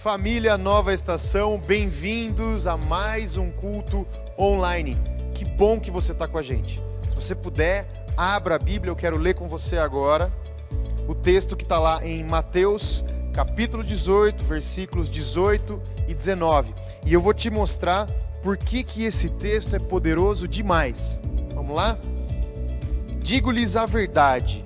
Família Nova Estação, bem-vindos a mais um culto online. Que bom que você está com a gente. Se você puder, abra a Bíblia, eu quero ler com você agora o texto que está lá em Mateus, capítulo 18, versículos 18 e 19. E eu vou te mostrar por que esse texto é poderoso demais. Vamos lá? Digo-lhes a verdade,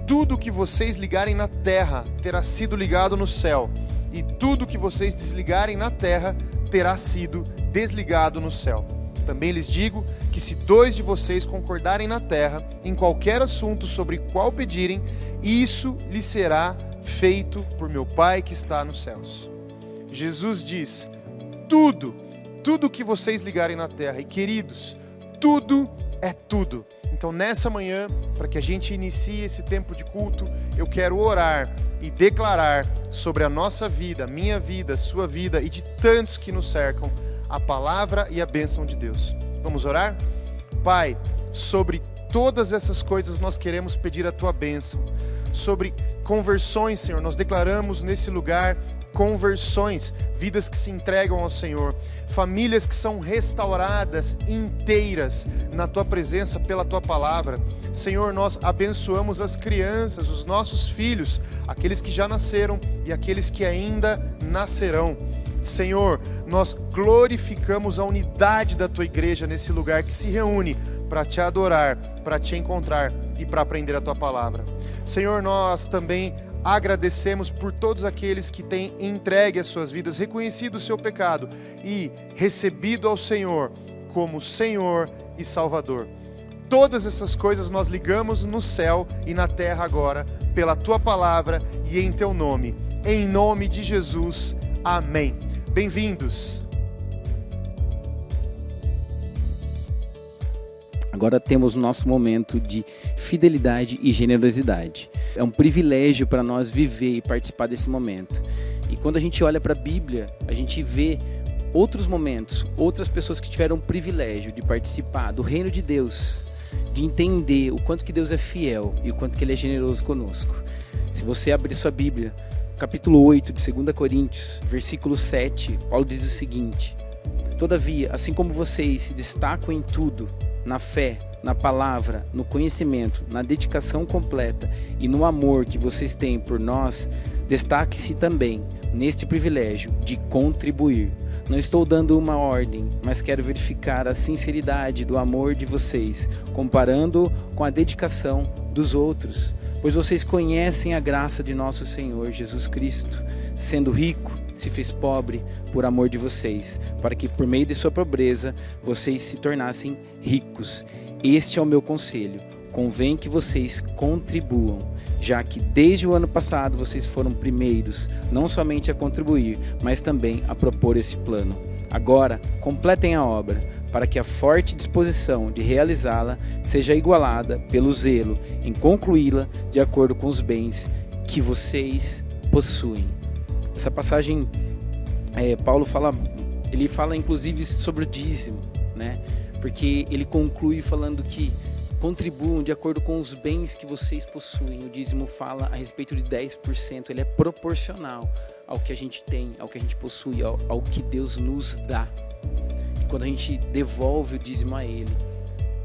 tudo que vocês ligarem na terra terá sido ligado no céu, e tudo que vocês desligarem na terra terá sido desligado no céu. Também lhes digo que se 2 de vocês concordarem na terra, em qualquer assunto sobre qual pedirem, isso lhes será feito por meu Pai que está nos céus. Jesus diz, tudo que vocês ligarem na terra, e queridos, tudo é tudo. Então nessa manhã, para que a gente inicie esse tempo de culto, eu quero orar e declarar sobre a nossa vida, minha vida, sua vida e de tantos que nos cercam, a palavra e a bênção de Deus. Vamos orar? Pai, sobre todas essas coisas nós queremos pedir a Tua bênção. Sobre conversões, Senhor, nós declaramos nesse lugar conversões, vidas que se entregam ao Senhor, famílias que são restauradas inteiras na Tua presença pela Tua palavra. Senhor, nós abençoamos as crianças, os nossos filhos, aqueles que já nasceram e aqueles que ainda nascerão. Senhor, nós glorificamos a unidade da Tua igreja nesse lugar que se reúne para Te adorar, para Te encontrar e para aprender a Tua palavra. Senhor, nós também agradecemos por todos aqueles que têm entregue as suas vidas, reconhecido o seu pecado e recebido ao Senhor como Senhor e Salvador. Todas essas coisas nós ligamos no céu e na terra agora, pela Tua palavra e em Teu nome. Em nome de Jesus, amém. Bem-vindos. Agora temos o nosso momento de fidelidade e generosidade. É um privilégio para nós viver e participar desse momento. E quando a gente olha para a Bíblia, a gente vê outros momentos, outras pessoas que tiveram o privilégio de participar do reino de Deus, de entender o quanto que Deus é fiel e o quanto que Ele é generoso conosco. Se você abrir sua Bíblia, capítulo 8 de 2 Coríntios, versículo 7, Paulo diz o seguinte: todavia, assim como vocês se destacam em tudo, na fé, na palavra, no conhecimento, na dedicação completa e no amor que vocês têm por nós, destaque-se também neste privilégio de contribuir. Não estou dando uma ordem, mas quero verificar a sinceridade do amor de vocês, comparando com a dedicação dos outros, pois vocês conhecem a graça de nosso Senhor Jesus Cristo, sendo rico, se fez pobre por amor de vocês, para que por meio de sua pobreza vocês se tornassem ricos. Este é o meu conselho: convém que vocês contribuam, já que desde o ano passado vocês foram primeiros, não somente a contribuir, mas também a propor esse plano. Agora, completem a obra, para que a forte disposição de realizá-la seja igualada pelo zelo em concluí-la de acordo com os bens que vocês possuem. Essa passagem, Paulo fala inclusive sobre o dízimo, né? Porque ele conclui falando que contribuam de acordo com os bens que vocês possuem. O dízimo fala a respeito de 10%, ele é proporcional ao que a gente tem, ao que a gente possui, ao que Deus nos dá. E quando a gente devolve o dízimo a Ele,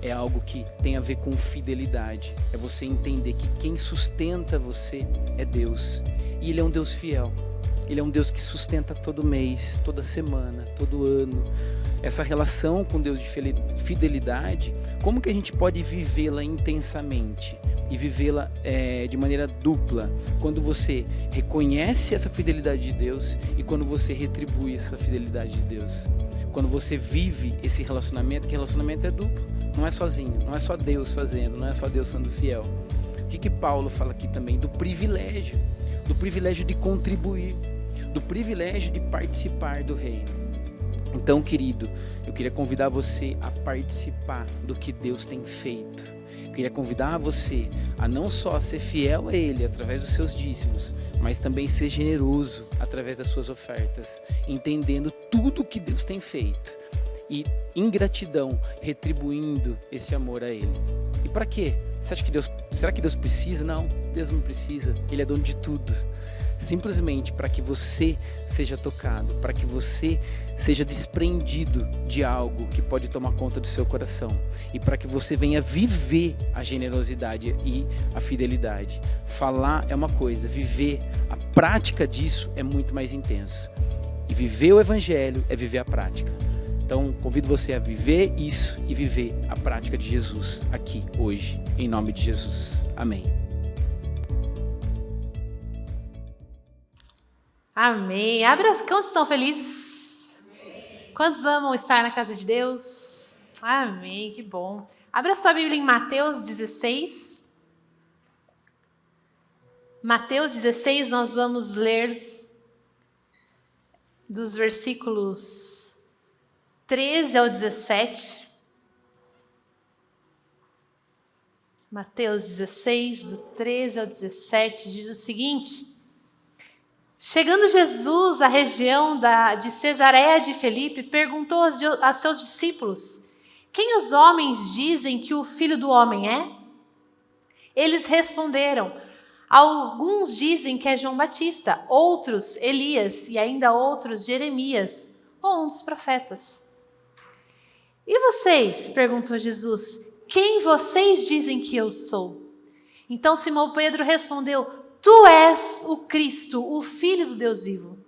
é algo que tem a ver com fidelidade. É você entender que quem sustenta você é Deus. E Ele é um Deus fiel. Ele é um Deus que sustenta todo mês, toda semana, todo ano. Essa relação com Deus de fidelidade, como que a gente pode vivê-la intensamente e vivê-la de maneira dupla? Quando você reconhece essa fidelidade de Deus e quando você retribui essa fidelidade de Deus. Quando você vive esse relacionamento, que relacionamento é duplo, não é sozinho, não é só Deus fazendo, não é só Deus sendo fiel. O que Paulo fala aqui também? Do privilégio de contribuir, do privilégio de participar do reino. Então, querido, eu queria convidar você a participar do que Deus tem feito. Eu queria convidar você a não só ser fiel a Ele através dos seus dízimos, mas também ser generoso através das suas ofertas, entendendo tudo o que Deus tem feito e, em gratidão, retribuindo esse amor a Ele. E para quê? Será que Deus precisa? Não, Deus não precisa. Ele é dono de tudo. Simplesmente para que você seja tocado, para que você seja desprendido de algo que pode tomar conta do seu coração e para que você venha viver a generosidade e a fidelidade. Falar é uma coisa, viver, a prática disso é muito mais intenso. E viver o Evangelho é viver a prática. Então, convido você a viver isso e viver a prática de Jesus aqui, hoje, em nome de Jesus. Amém. Amém. Quantos estão felizes? Amém. Quantos amam estar na casa de Deus? Amém, que bom. Abra sua Bíblia em Mateus 16. Mateus 16, nós vamos ler dos versículos 13 ao 17. Mateus 16, do 13 ao 17, diz o seguinte: Chegando Jesus à região de Cesareia de Filipe, perguntou a seus discípulos: Quem os homens dizem que o Filho do Homem é? Eles responderam: Alguns dizem que é João Batista, outros Elias e ainda outros Jeremias ou um dos profetas. E vocês? Perguntou Jesus. Quem vocês dizem que eu sou? Então Simão Pedro respondeu: Tu és o Cristo, o Filho do Deus vivo.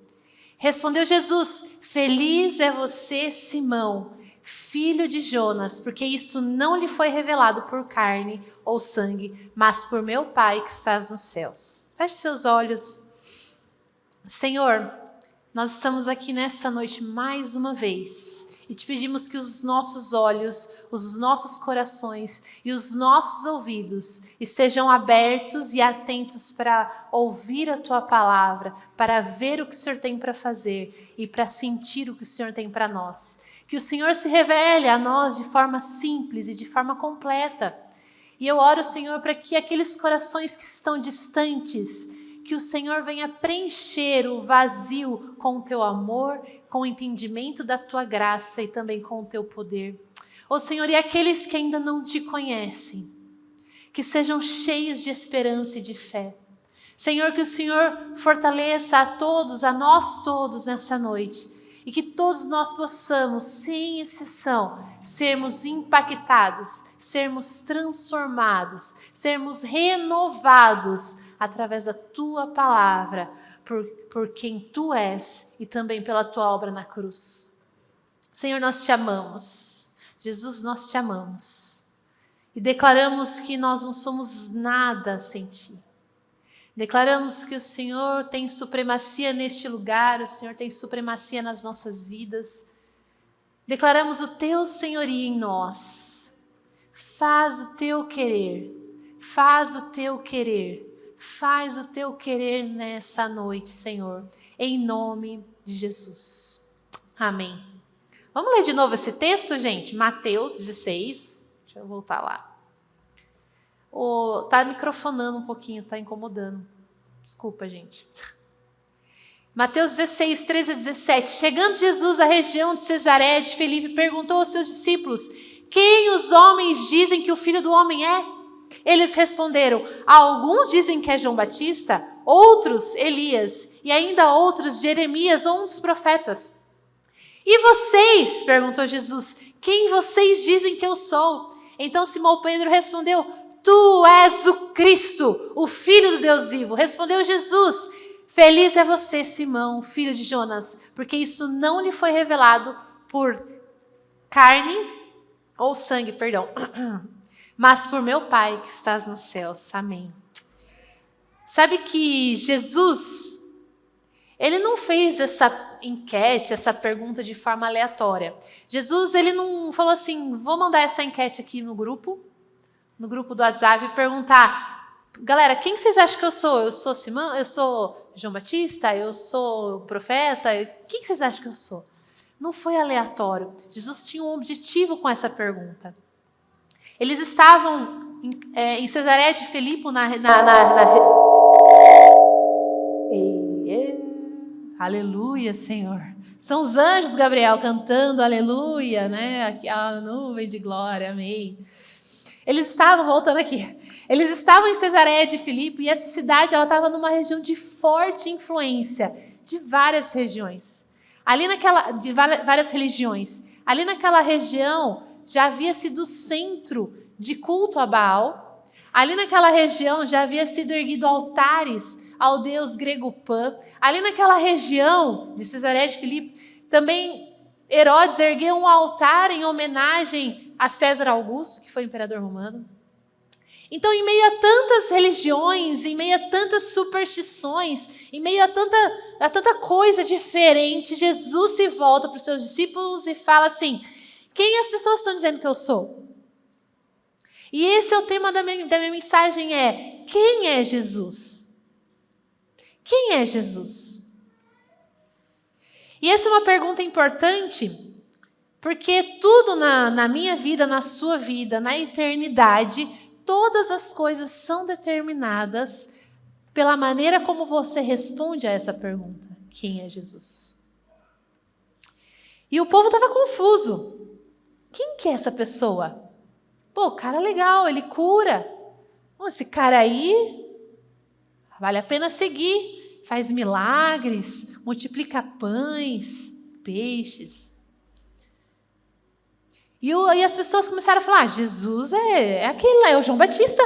Respondeu Jesus: Feliz é você, Simão, filho de Jonas, porque isto não lhe foi revelado por carne ou sangue, mas por meu Pai que estás nos céus. Feche seus olhos. Senhor, nós estamos aqui nessa noite mais uma vez e te pedimos que os nossos olhos, os nossos corações e os nossos ouvidos estejam abertos e atentos para ouvir a Tua palavra, para ver o que o Senhor tem para fazer e para sentir o que o Senhor tem para nós. Que o Senhor se revele a nós de forma simples e de forma completa. E eu oro, Senhor, para que aqueles corações que estão distantes, que o Senhor venha preencher o vazio com o Teu amor, com o entendimento da Tua graça e também com o Teu poder. Ó Senhor, e aqueles que ainda não Te conhecem, que sejam cheios de esperança e de fé. Senhor, que o Senhor fortaleça a todos, a nós todos nessa noite, e que todos nós possamos, sem exceção, sermos impactados, sermos transformados, sermos renovados através da Tua palavra, por quem Tu és e também pela Tua obra na cruz. Senhor, nós Te amamos. Jesus, nós Te amamos. E declaramos que nós não somos nada sem Ti. Declaramos que o Senhor tem supremacia neste lugar, o Senhor tem supremacia nas nossas vidas. Declaramos o Teu senhorio em nós. faz o teu querer, faz o teu querer, faz o teu querer nessa noite, Senhor, em nome de Jesus. Amém. Vamos ler de novo esse texto, gente? Mateus 16. Deixa eu voltar lá. Tá microfonando um pouquinho, tá incomodando. Desculpa, gente. Mateus 16, 13 a 17. Chegando Jesus à região de Cesareia de Filipe, perguntou aos seus discípulos: quem os homens dizem que o Filho do Homem é? Eles responderam: alguns dizem que é João Batista, outros Elias, e ainda outros Jeremias ou uns profetas. E vocês? Perguntou Jesus. Quem vocês dizem que eu sou? Então Simão Pedro respondeu: tu és o Cristo, o Filho do Deus vivo. Respondeu Jesus: feliz é você, Simão, filho de Jonas, porque isso não lhe foi revelado por carne ou sangue, perdão, mas por meu Pai que estás nos céus. Amém. Sabe que Jesus, ele não fez essa enquete, essa pergunta de forma aleatória. Jesus, ele não falou assim: vou mandar essa enquete aqui no grupo do WhatsApp e perguntar: galera, quem vocês acham que eu sou? Eu sou Simão? Eu sou João Batista? Eu sou profeta? Quem vocês acham que eu sou? Não foi aleatório. Jesus tinha um objetivo com essa pergunta. Eles estavam em Cesareia de Filipe, Aleluia, Senhor. São os anjos, Gabriel, cantando aleluia, né? Aqui a nuvem de glória, amém. Eles estavam, voltando aqui, eles estavam em Cesareia de Filipe e essa cidade ela estava numa região de forte influência de várias regiões. Várias religiões. Ali naquela região já havia sido centro de culto a Baal. Ali naquela região já havia sido erguido altares ao deus grego Pan. Ali naquela região de Cesareia de Filipe, também Herodes ergueu um altar em homenagem a César Augusto, que foi imperador romano. Então, em meio a tantas religiões, em meio a tantas superstições, em meio a tanta coisa diferente, Jesus se volta para os seus discípulos e fala assim: quem as pessoas estão dizendo que eu sou? E esse é o tema da minha mensagem, quem é Jesus? Quem é Jesus? E essa é uma pergunta importante, porque tudo na minha vida, na sua vida, na eternidade, todas as coisas são determinadas pela maneira como você responde a essa pergunta. Quem é Jesus? E o povo estava confuso. Quem que é essa pessoa? Pô, cara legal, ele cura. Bom, esse cara aí vale a pena seguir. Faz milagres, multiplica pães, peixes. E as pessoas começaram a falar: Jesus é aquele lá, é o João Batista.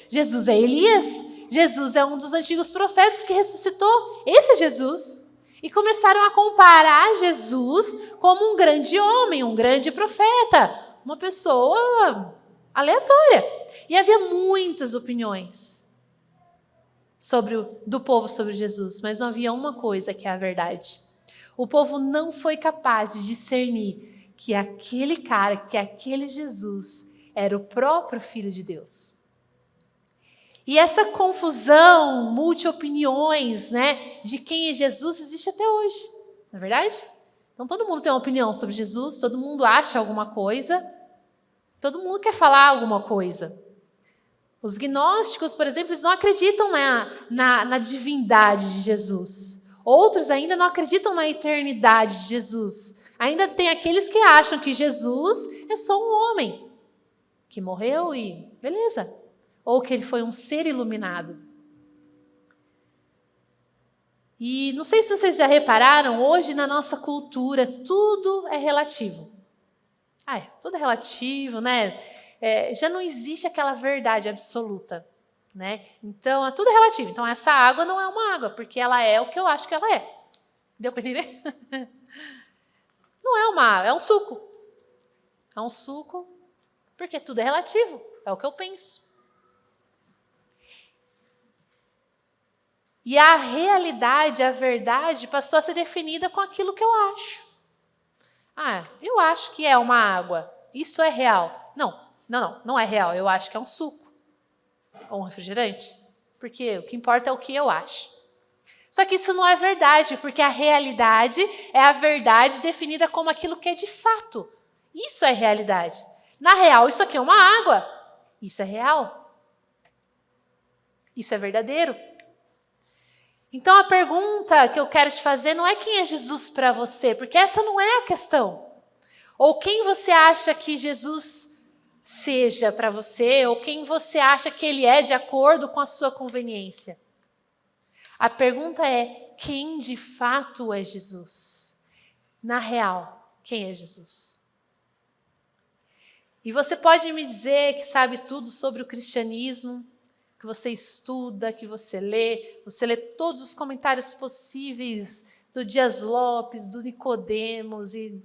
Jesus é Elias. Jesus é um dos antigos profetas que ressuscitou. Esse é Jesus. E começaram a comparar Jesus como um grande homem, um grande profeta, uma pessoa aleatória. E havia muitas opiniões do povo sobre Jesus, mas não havia uma coisa que é a verdade. O povo não foi capaz de discernir que aquele cara, que aquele Jesus era o próprio Filho de Deus. E essa confusão, multi-opiniões, né, de quem é Jesus existe até hoje, não é verdade? Então todo mundo tem uma opinião sobre Jesus, todo mundo acha alguma coisa, todo mundo quer falar alguma coisa. Os gnósticos, por exemplo, eles não acreditam na divindade de Jesus. Outros ainda não acreditam na eternidade de Jesus. Ainda tem aqueles que acham que Jesus é só um homem que morreu e beleza. Ou que ele foi um ser iluminado. E não sei se vocês já repararam, hoje na nossa cultura tudo é relativo. Tudo é relativo, né? Já não existe aquela verdade absoluta, né? Então, tudo é relativo. Então, essa água não é uma água, porque ela é o que eu acho que ela é. Deu para entender? Não é uma água, é um suco. É um suco, porque tudo é relativo. É o que eu penso. E a realidade, a verdade, passou a ser definida com aquilo que eu acho. Eu acho que é uma água. Isso é real. Não. Não é real, eu acho que é um suco ou um refrigerante. Porque o que importa é o que eu acho. Só que isso não é verdade, porque a realidade é a verdade definida como aquilo que é de fato. Isso é realidade. Na real, isso aqui é uma água. Isso é real. Isso é verdadeiro. Então a pergunta que eu quero te fazer não é quem é Jesus para você, porque essa não é a questão. Ou quem você acha que Jesus seja para você, ou quem você acha que ele é de acordo com a sua conveniência. A pergunta é, quem de fato é Jesus? Na real, quem é Jesus? E você pode me dizer que sabe tudo sobre o cristianismo, que você estuda, que você lê todos os comentários possíveis do Dias Lopes, do Nicodemos, e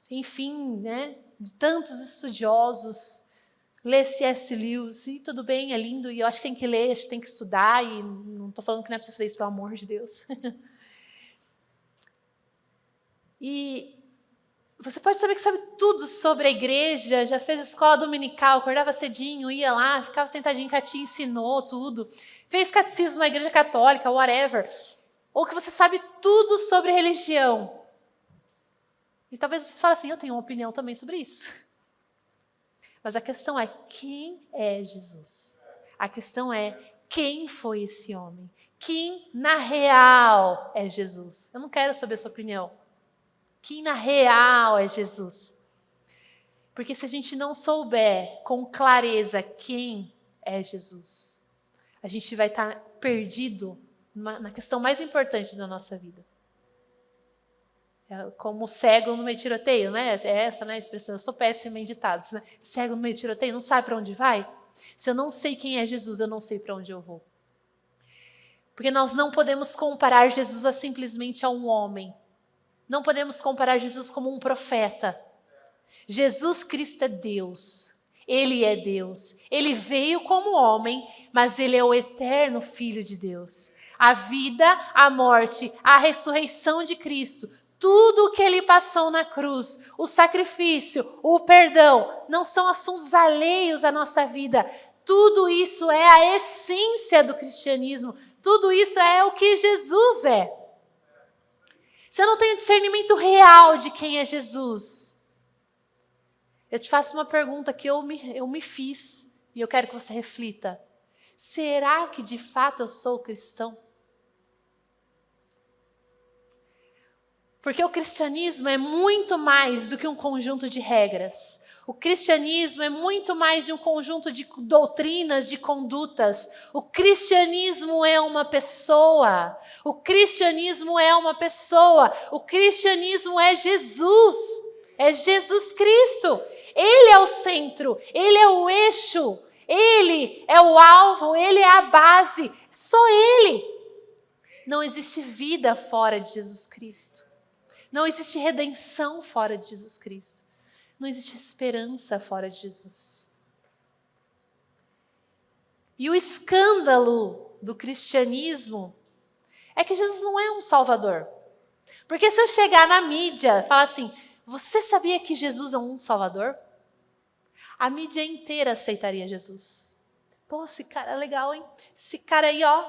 enfim, né, de tantos estudiosos, lê C.S. Lewis, e tudo bem, é lindo, e eu acho que tem que ler, acho que tem que estudar, e não estou falando que não é para você fazer isso, pelo amor de Deus. E você pode saber que sabe tudo sobre a igreja, já fez escola dominical, acordava cedinho, ia lá, ficava sentadinho, te ensinou tudo, fez catecismo na igreja católica, whatever. Ou que você sabe tudo sobre religião. E talvez você fale assim, eu tenho uma opinião também sobre isso. Mas a questão é, quem é Jesus? A questão é, quem foi esse homem? Quem, na real, é Jesus? Eu não quero saber a sua opinião. Quem, na real, é Jesus? Porque se a gente não souber com clareza quem é Jesus, a gente vai estar perdido na questão mais importante da nossa vida. É como cego no meio de tiroteio, né? É essa, né, a expressão. Eu sou péssima em ditados, né? Cego no meio de tiroteio, não sabe para onde vai? Se eu não sei quem é Jesus, eu não sei para onde eu vou. Porque nós não podemos comparar Jesus a simplesmente a um homem. Não podemos comparar Jesus como um profeta. Jesus Cristo é Deus. Ele é Deus. Ele veio como homem, mas ele é o eterno Filho de Deus. A vida, a morte, a ressurreição de Cristo, tudo o que ele passou na cruz, o sacrifício, o perdão, não são assuntos alheios à nossa vida. Tudo isso é a essência do cristianismo. Tudo isso é o que Jesus é. Se eu não tenho discernimento real de quem é Jesus, eu te faço uma pergunta que eu me fiz e eu quero que você reflita. Será que de fato eu sou cristão? Porque o cristianismo é muito mais do que um conjunto de regras. O cristianismo é muito mais de um conjunto de doutrinas, de condutas. O cristianismo é uma pessoa. O cristianismo é uma pessoa. O cristianismo é Jesus. É Jesus Cristo. Ele é o centro. Ele é o eixo. Ele é o alvo. Ele é a base. Só Ele. Não existe vida fora de Jesus Cristo. Não existe redenção fora de Jesus Cristo. Não existe esperança fora de Jesus. E o escândalo do cristianismo é que Jesus não é um salvador. Porque se eu chegar na mídia e falar assim, você sabia que Jesus é um salvador? A mídia inteira aceitaria Jesus. Pô, esse cara é legal, hein? Esse cara aí, ó,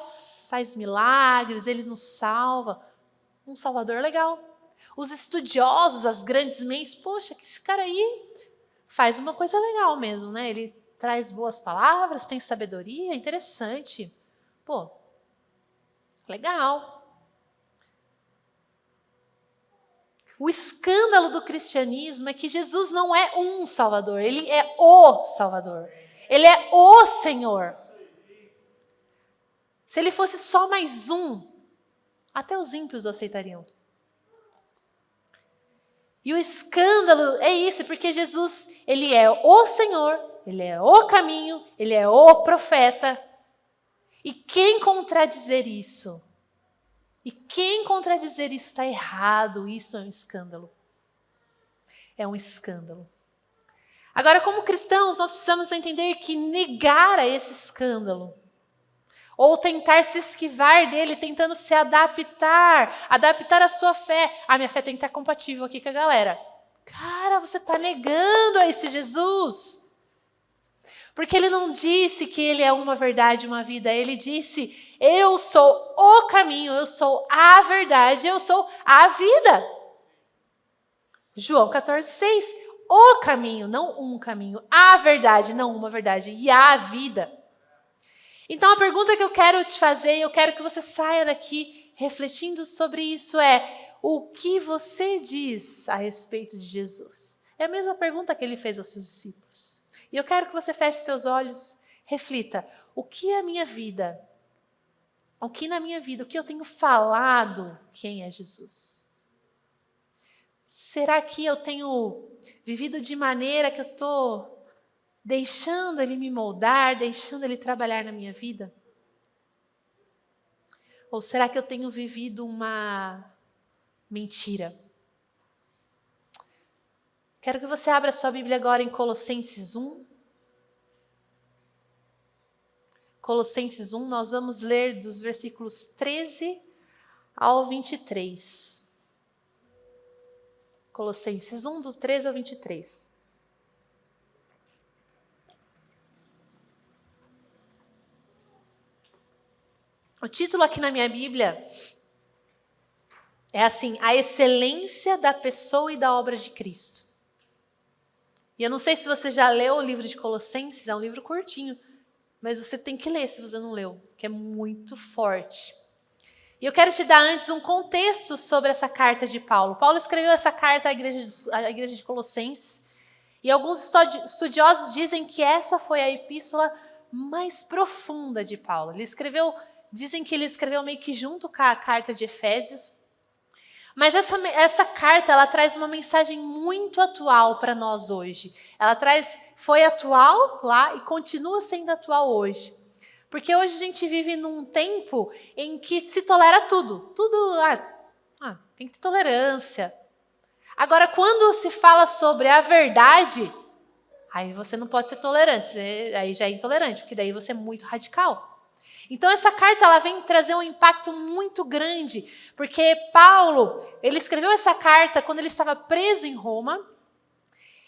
faz milagres, ele nos salva. Um salvador legal. Os estudiosos, as grandes mentes, poxa, que esse cara aí faz uma coisa legal mesmo, né? Ele traz boas palavras, tem sabedoria, interessante. Pô, legal. O escândalo do cristianismo é que Jesus não é um Salvador, ele é o Salvador. Ele é o Senhor. Se ele fosse só mais um, até os ímpios o aceitariam. E o escândalo é isso, porque Jesus, ele é o Senhor, ele é o caminho, ele é o profeta. E quem contradizer isso? E quem contradizer isso está errado, isso é um escândalo. É um escândalo. Agora, como cristãos, nós precisamos entender que negar a esse escândalo, ou tentar se esquivar dele, tentando se adaptar a sua fé. A minha fé tem que estar compatível aqui com a galera. Cara, você está negando a esse Jesus. Porque ele não disse que ele é uma verdade, uma vida. Ele disse, eu sou o caminho, eu sou a verdade, eu sou a vida. João 14,6. O caminho, não um caminho. A verdade, não uma verdade. E a vida. Então a pergunta que eu quero te fazer, eu quero que você saia daqui refletindo sobre isso é: o que você diz a respeito de Jesus? É a mesma pergunta que ele fez aos seus discípulos. E eu quero que você feche seus olhos, reflita: o que é a minha vida? O que na minha vida, o que eu tenho falado, quem é Jesus? Será que eu tenho vivido de maneira que eu estou deixando Ele me moldar, deixando Ele trabalhar na minha vida? Ou será que eu tenho vivido uma mentira? Quero que você abra sua Bíblia agora em Colossenses 1. Colossenses 1, nós vamos ler dos versículos 13 ao 23. Colossenses 1, do 13 ao 23. O título aqui na minha Bíblia é assim: a excelência da pessoa e da obra de Cristo. E eu não sei se você já leu o livro de Colossenses, é um livro curtinho, mas você tem que ler se você não leu, que é muito forte. E eu quero te dar antes um contexto sobre essa carta de Paulo. Paulo escreveu essa carta à igreja de Colossenses, e alguns estudiosos dizem que essa foi a epístola mais profunda de Paulo. Dizem que ele escreveu meio que junto com a carta de Efésios. Mas essa carta, ela traz uma mensagem muito atual para nós hoje. Foi atual lá e continua sendo atual hoje. Porque hoje a gente vive num tempo em que se tolera tudo. Tem que ter tolerância. Agora, quando se fala sobre a verdade, aí você não pode ser tolerante, aí já é intolerante, porque daí você é muito radical. Então essa carta ela vem trazer um impacto muito grande, porque Paulo, ele escreveu essa carta quando ele estava preso em Roma,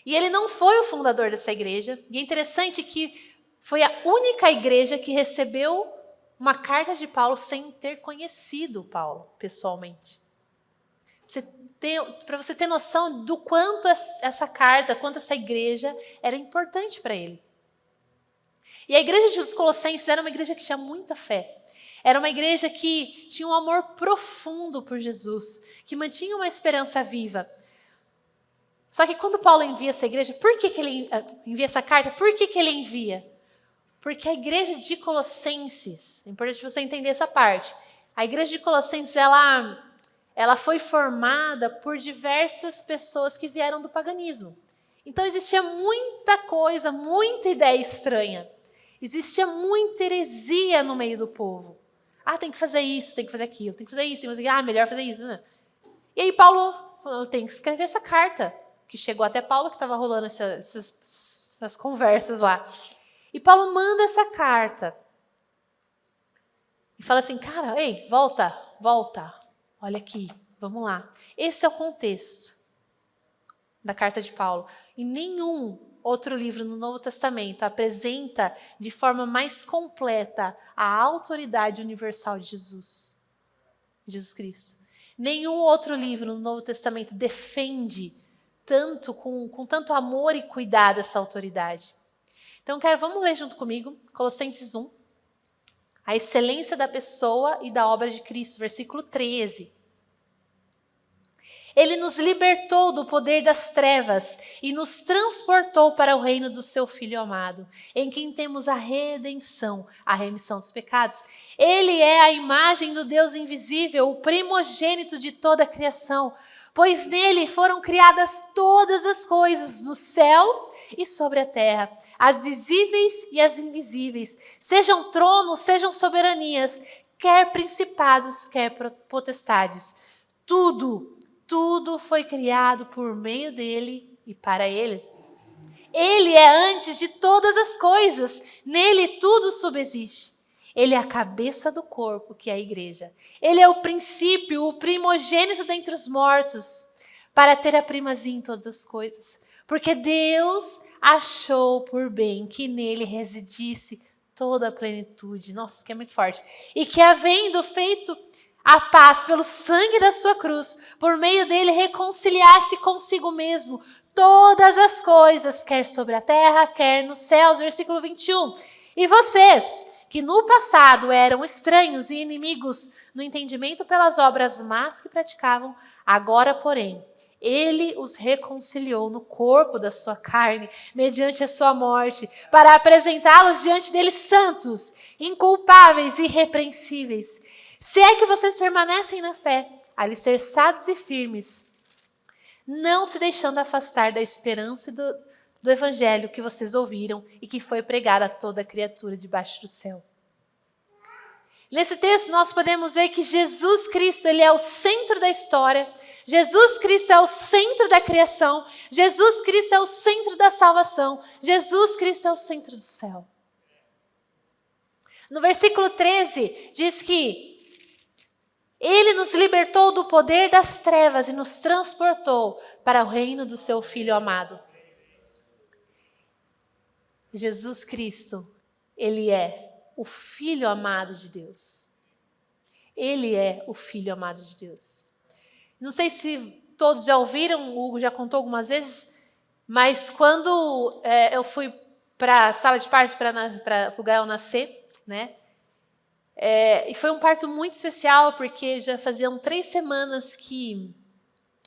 e ele não foi o fundador dessa igreja, e é interessante que foi a única igreja que recebeu uma carta de Paulo sem ter conhecido Paulo pessoalmente. Para você ter noção do quanto essa carta, quanto essa igreja era importante para ele. E a igreja dos Colossenses era uma igreja que tinha muita fé. Era uma igreja que tinha um amor profundo por Jesus, que mantinha uma esperança viva. Só que quando Paulo envia essa igreja, por que ele envia essa carta? Por que ele envia? Porque a igreja de Colossenses, é importante você entender essa parte, a igreja de Colossenses, ela foi formada por diversas pessoas que vieram do paganismo. Então existia muita coisa, muita ideia estranha. Existia muita heresia no meio do povo. Tem que fazer isso, tem que fazer aquilo, tem que fazer isso, tem que fazer aquilo. Melhor fazer isso. Né? E aí Paulo falou, tem que escrever essa carta, que chegou até Paulo, que estava rolando essas conversas lá. E Paulo manda essa carta. E fala assim, cara, ei, volta, olha aqui, vamos lá. Esse é o contexto da carta de Paulo. E nenhum outro livro no Novo Testamento apresenta de forma mais completa a autoridade universal de Jesus Cristo. Nenhum outro livro no Novo Testamento defende tanto, com tanto amor e cuidado essa autoridade. Então, vamos ler junto comigo, Colossenses 1, a excelência da pessoa e da obra de Cristo, versículo 13. Ele nos libertou do poder das trevas e nos transportou para o reino do seu Filho amado, em quem temos a redenção, a remissão dos pecados. Ele é a imagem do Deus invisível, o primogênito de toda a criação, pois nele foram criadas todas as coisas nos céus e sobre a terra, as visíveis e as invisíveis, sejam tronos, sejam soberanias, quer principados, quer potestades. Tudo foi criado por meio dele e para ele. Ele é antes de todas as coisas, nele tudo subsiste. Ele é a cabeça do corpo, que é a igreja. Ele é o princípio, o primogênito dentre os mortos, para ter a primazia em todas as coisas. porque Deus achou por bem que nele residisse toda a plenitude. Nossa, que é muito forte. E que, havendo feito a paz pelo sangue da sua cruz, por meio dele reconciliasse consigo mesmo todas as coisas, quer sobre a terra, quer nos céus. Versículo 21. E vocês, que no passado eram estranhos e inimigos no entendimento pelas obras más que praticavam, agora, porém, ele os reconciliou no corpo da sua carne, mediante a sua morte, para apresentá-los diante dele santos, inculpáveis e irrepreensíveis. Se é que vocês permanecem na fé, alicerçados e firmes, não se deixando afastar da esperança do evangelho que vocês ouviram e que foi pregado a toda criatura debaixo do céu. Nesse texto nós podemos ver que Jesus Cristo, ele é o centro da história. Jesus Cristo é o centro da criação. Jesus Cristo é o centro da salvação. Jesus Cristo é o centro do céu. No versículo 13 diz que ele nos libertou do poder das trevas e nos transportou para o reino do seu Filho amado. Jesus Cristo, ele é o Filho amado de Deus. Ele é o Filho amado de Deus. Não sei se todos já ouviram, o Hugo já contou algumas vezes, mas quando eu fui para a sala de parto para o Gael nascer, né? E foi um parto muito especial, porque já faziam 3 semanas que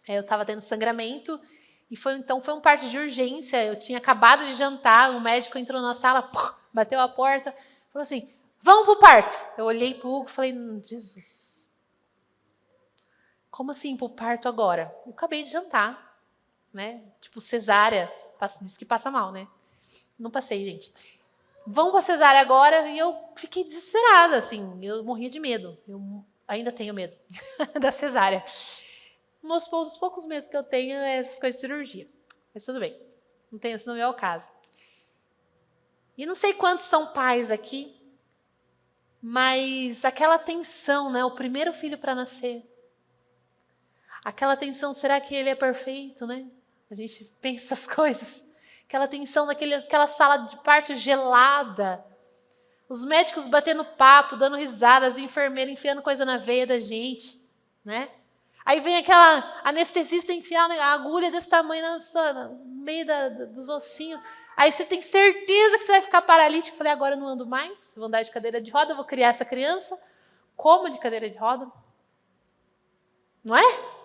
eu estava tendo sangramento, e foi um parto de urgência. Eu tinha acabado de jantar, o médico entrou na sala, bateu a porta, falou assim, vamos pro parto. Eu olhei pro Hugo e falei, Jesus, como assim pro parto agora? Eu acabei de jantar, né? Tipo cesárea, diz que passa mal, né? Não passei, gente. Vamos pra cesárea agora, e eu fiquei desesperada, assim, eu morria de medo. Eu ainda tenho medo da cesárea. Os poucos medos que eu tenho é essas coisas de cirurgia. Mas tudo bem, não tenho, isso não é o caso. E não sei quantos são pais aqui, mas aquela tensão, né? O primeiro filho para nascer. Aquela tensão, será que ele é perfeito, né? A gente pensa essas coisas. Aquela tensão naquela sala de parto gelada. Os médicos batendo papo, dando risadas, a enfermeira enfiando coisa na veia da gente, né? Aí vem aquela anestesista enfiar a agulha desse tamanho no meio dos ossinhos. Aí você tem certeza que você vai ficar paralítico. Eu falei, agora eu não ando mais, vou andar de cadeira de roda, vou criar essa criança. Como de cadeira de roda? Não é?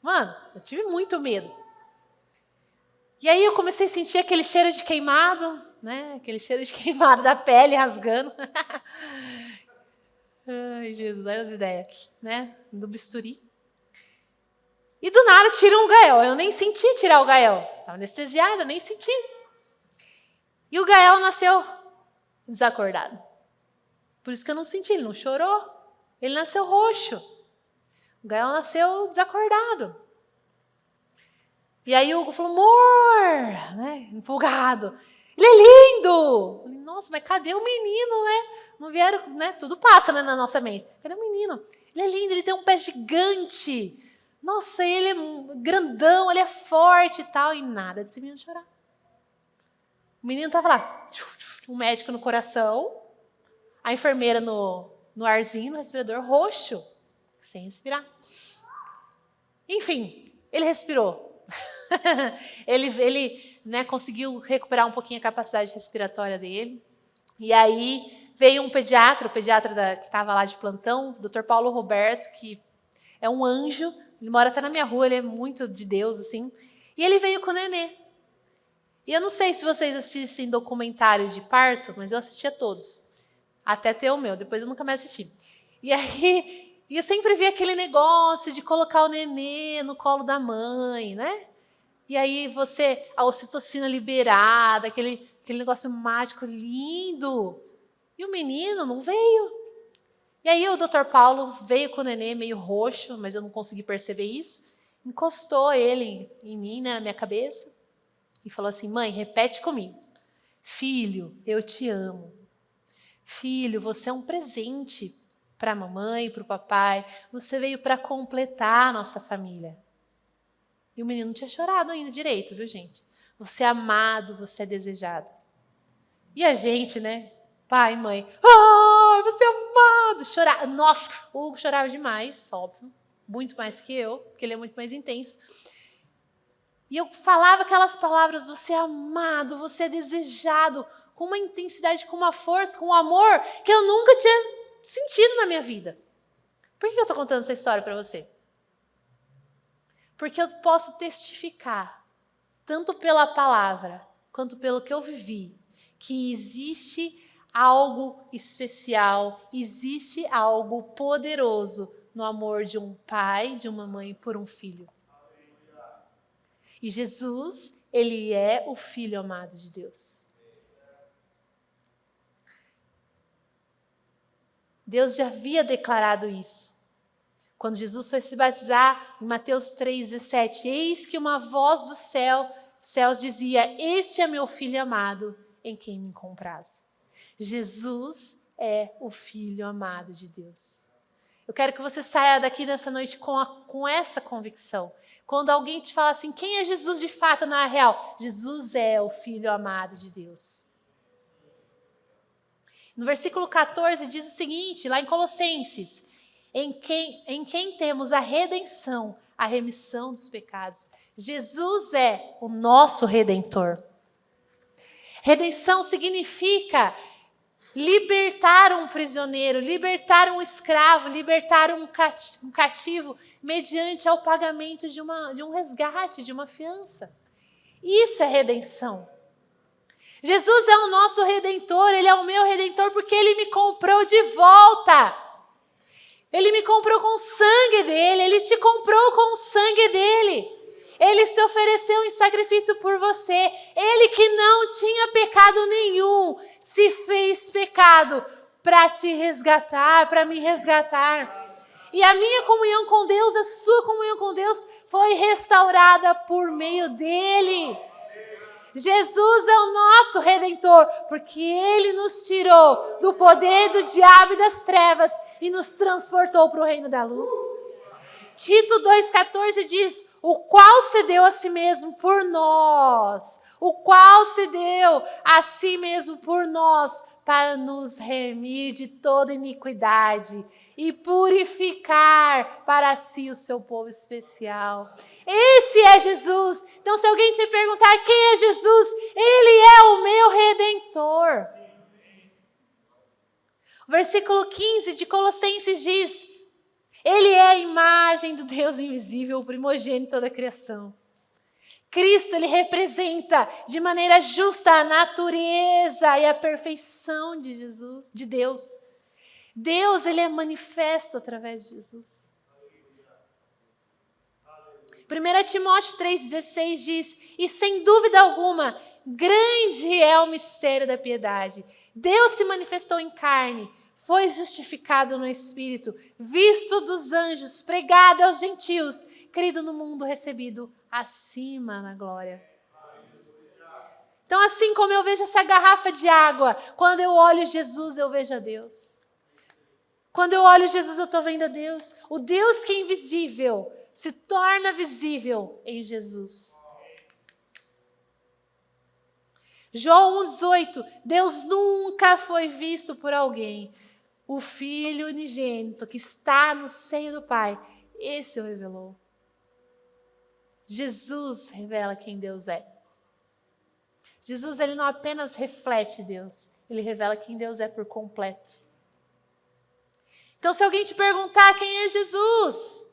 Mano, eu tive muito medo. E aí eu comecei a sentir aquele cheiro de queimado, né? Aquele cheiro de queimado da pele rasgando. Ai, Jesus, olha as ideias, né? Do bisturi. E do nada tiram o Gael. Eu nem senti tirar o Gael. Estava anestesiada, nem senti. E o Gael nasceu desacordado. Por isso que eu não senti, ele não chorou. Ele nasceu roxo. O Gael nasceu desacordado. E aí o Hugo falou, amor, né? Empolgado. Ele é lindo! Falei, nossa, mas cadê o menino, né? Não vieram, né? Tudo passa, né, na nossa mente. Cadê o menino? Ele é lindo, ele tem um pé gigante. Nossa, ele é grandão, ele é forte e tal. E nada desse menino chorar. O menino estava lá, um médico no coração, a enfermeira no arzinho, no respirador, roxo, sem respirar. Enfim, ele respirou. ele né, conseguiu recuperar um pouquinho a capacidade respiratória dele. E aí veio um pediatra, que estava lá de plantão, o Dr. Paulo Roberto, que é um anjo, ele mora até na minha rua, ele é muito de Deus, assim. E ele veio com o nenê. E eu não sei se vocês assistem documentário de parto, mas eu assistia todos. Até ter o meu, depois eu nunca mais assisti. E aí, eu sempre vi aquele negócio de colocar o nenê no colo da mãe, né? E aí a ocitocina liberada, aquele negócio mágico lindo. E o menino não veio. E aí o Dr. Paulo veio com o nenê meio roxo, mas eu não consegui perceber isso. Encostou ele em mim, né, na minha cabeça. E falou assim, mãe, repete comigo. Filho, eu te amo. Filho, você é um presente para a mamãe, para o papai. Você veio para completar a nossa família. E o menino não tinha chorado ainda direito, viu, gente? Você é amado, você é desejado. E a gente, né? Pai, mãe, você é amado. Chorar. Nossa, o Hugo chorava demais, óbvio. Muito mais que eu, porque ele é muito mais intenso. E eu falava aquelas palavras, você é amado, você é desejado, com uma intensidade, com uma força, com um amor que eu nunca tinha sentido na minha vida. Por que eu estou contando essa história para você? Porque eu posso testificar, tanto pela palavra, quanto pelo que eu vivi, que existe algo especial, existe algo poderoso no amor de um pai, de uma mãe por um filho. E Jesus, ele é o Filho amado de Deus. Deus já havia declarado isso. Quando Jesus foi se batizar, em Mateus 3,17, eis que uma voz do céus dizia, este é meu Filho amado, em quem me comprazo. Jesus é o Filho amado de Deus. Eu quero que você saia daqui nessa noite com essa convicção. Quando alguém te fala assim, quem é Jesus de fato na real? Jesus é o Filho amado de Deus. No versículo 14 diz o seguinte, lá em Colossenses, em quem temos a redenção, a remissão dos pecados. Jesus é o nosso Redentor. Redenção significa libertar um prisioneiro, libertar um escravo, libertar um cativo, mediante ao pagamento de um resgate, de uma fiança. Isso é redenção. Jesus é o nosso Redentor, Ele é o meu Redentor porque Ele me comprou de volta. Ele me comprou com o sangue dEle, Ele te comprou com o sangue dEle. Ele se ofereceu em sacrifício por você. Ele que não tinha pecado nenhum, se fez pecado para te resgatar, para me resgatar. E a minha comunhão com Deus, a sua comunhão com Deus, foi restaurada por meio dele. Jesus é o nosso Redentor, porque Ele nos tirou do poder do diabo e das trevas e nos transportou para o reino da luz. Tito 2,14 diz, o qual se deu a si mesmo por nós, o qual se deu a si mesmo por nós, para nos remir de toda iniquidade e purificar para si o seu povo especial. Esse é Jesus. Então, se alguém te perguntar quem é Jesus, Ele é o meu Redentor. O versículo 15 de Colossenses diz, Ele é a imagem do Deus invisível, o primogênito da criação. Cristo, Ele representa de maneira justa a natureza e a perfeição de Jesus, de Deus. Deus, Ele é manifesto através de Jesus. 1 Timóteo 3,16 diz, e sem dúvida alguma, grande é o mistério da piedade. Deus se manifestou em carne, foi justificado no Espírito, visto dos anjos, pregado aos gentios, crido no mundo, recebido acima na glória. Então, assim como eu vejo essa garrafa de água, quando eu olho Jesus, eu vejo a Deus. Quando eu olho Jesus, eu estou vendo a Deus. O Deus que é invisível se torna visível em Jesus. João 1,18, Deus nunca foi visto por alguém. O Filho unigênito que está no seio do Pai, esse o revelou. Jesus revela quem Deus é. Jesus, ele não apenas reflete Deus, ele revela quem Deus é por completo. Então, se alguém te perguntar quem é Jesus,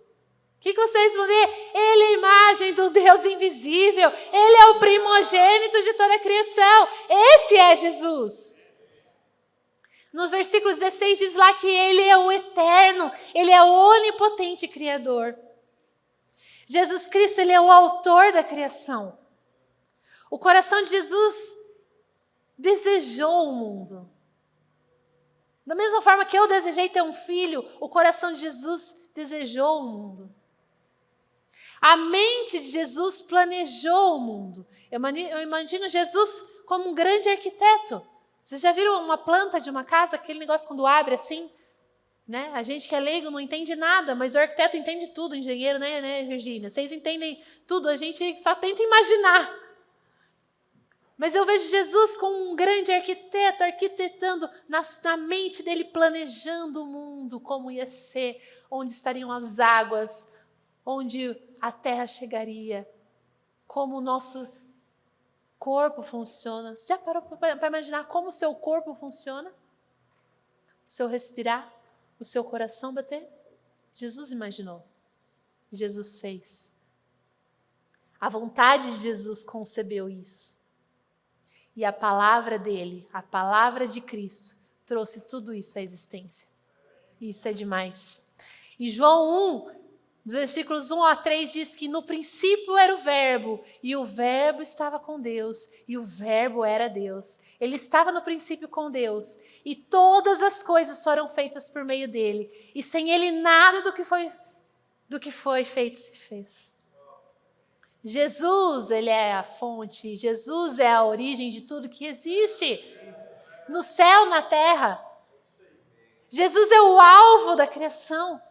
o que você vai responder? Ele é a imagem do Deus invisível, ele é o primogênito de toda a criação, esse é Jesus. No versículo 16 diz lá que ele é o eterno, ele é o onipotente criador. Jesus Cristo, ele é o autor da criação. O coração de Jesus desejou o mundo. Da mesma forma que eu desejei ter um filho, o coração de Jesus desejou o mundo. A mente de Jesus planejou o mundo. Eu imagino Jesus como um grande arquiteto. Vocês já viram uma planta de uma casa, aquele negócio quando abre assim? Né? A gente que é leigo não entende nada, mas o arquiteto entende tudo, o engenheiro, né, Virgínia? Vocês entendem tudo, a gente só tenta imaginar. Mas eu vejo Jesus como um grande arquiteto, arquitetando na mente dele, planejando o mundo, como ia ser, onde estariam as águas, onde a terra chegaria, como o nosso corpo funciona. Você já parou para imaginar como o seu corpo funciona? O seu respirar? O seu coração bater? Jesus imaginou. Jesus fez. A vontade de Jesus concebeu isso. E a palavra dele, a palavra de Cristo, trouxe tudo isso à existência. Isso é demais. Em João 1, dos versículos 1 a 3, diz que no princípio era o Verbo, e o Verbo estava com Deus, e o Verbo era Deus. Ele estava no princípio com Deus, e todas as coisas foram feitas por meio dele, e sem ele nada do que foi feito se fez. Jesus, ele é a fonte, Jesus é a origem de tudo que existe, no céu, na terra. Jesus é o alvo da criação.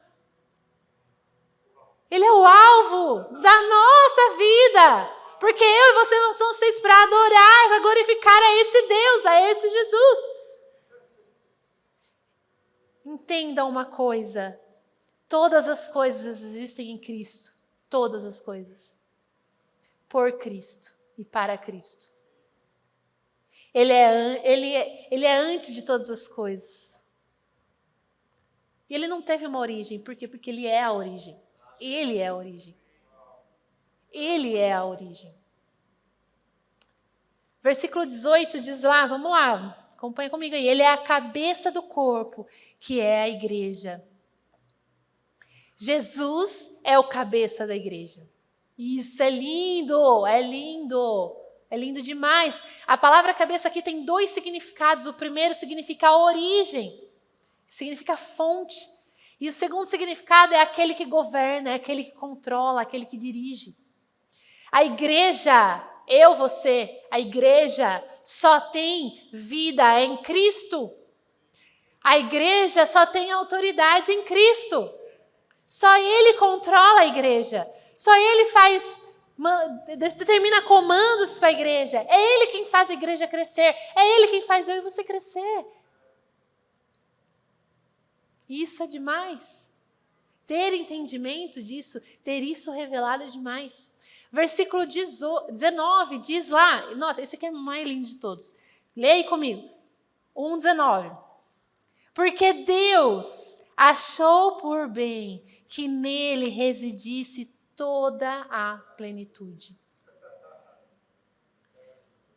Ele é o alvo da nossa vida, porque eu e você não somos feitos para adorar, para glorificar a esse Deus, a esse Jesus. Entenda uma coisa, todas as coisas existem em Cristo, todas as coisas. Por Cristo e para Cristo. Ele é antes de todas as coisas. E ele não teve uma origem. Por quê? Porque ele é a origem. Ele é a origem. Ele é a origem. Versículo 18 diz lá, vamos lá, acompanha comigo aí. Ele é a cabeça do corpo, que é a igreja. Jesus é o cabeça da igreja. Isso é lindo, é lindo, é lindo demais. A palavra cabeça aqui tem dois significados. O primeiro significa origem, significa fonte. E o segundo significado é aquele que governa, é aquele que controla, aquele que dirige. A igreja, você, a igreja só tem vida em Cristo. A igreja só tem autoridade em Cristo. Só Ele controla a igreja. Só Ele determina comandos para a igreja. É Ele quem faz a igreja crescer. É Ele quem faz eu e você crescer. Isso é demais. Ter entendimento disso, ter isso revelado é demais. Versículo 19 diz lá, nossa, esse aqui é o mais lindo de todos. Leia comigo. 1:19. Porque Deus achou por bem que nele residisse toda a plenitude.